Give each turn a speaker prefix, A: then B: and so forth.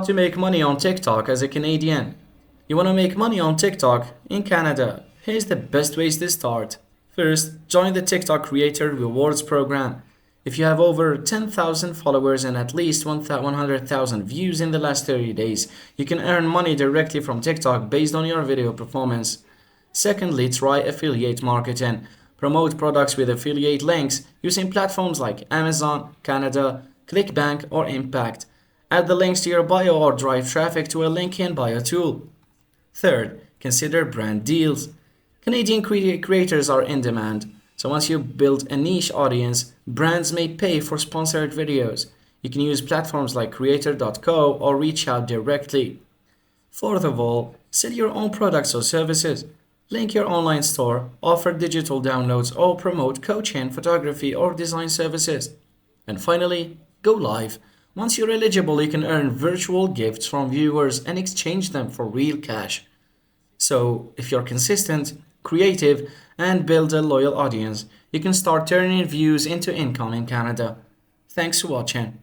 A: To make money on TikTok as a Canadian. You want to make money on TikTok in Canada? Here's the best ways to start. First, join the TikTok Creator Rewards Program. If you have over 10,000 followers and at least 100,000 views in the last 30 days, you can earn money directly from TikTok based on your video performance. Secondly, try affiliate marketing. Promote products with affiliate links using platforms like Amazon, Canada, ClickBank, or Impact. Add the links to your bio or drive traffic to a link in bio tool. Third, consider brand deals. Canadian creators are in demand, so once you build a niche audience, brands may pay for sponsored videos. You can use platforms like creator.co or reach out directly. Fourth of all, sell your own products or services. Link your online store, offer digital downloads, or promote coaching, photography, or design services. And finally, go live. Once you're eligible, you can earn virtual gifts from viewers and exchange them for real cash. So, if you're consistent, creative, and build a loyal audience, you can start turning views into income in Canada. Thanks for watching.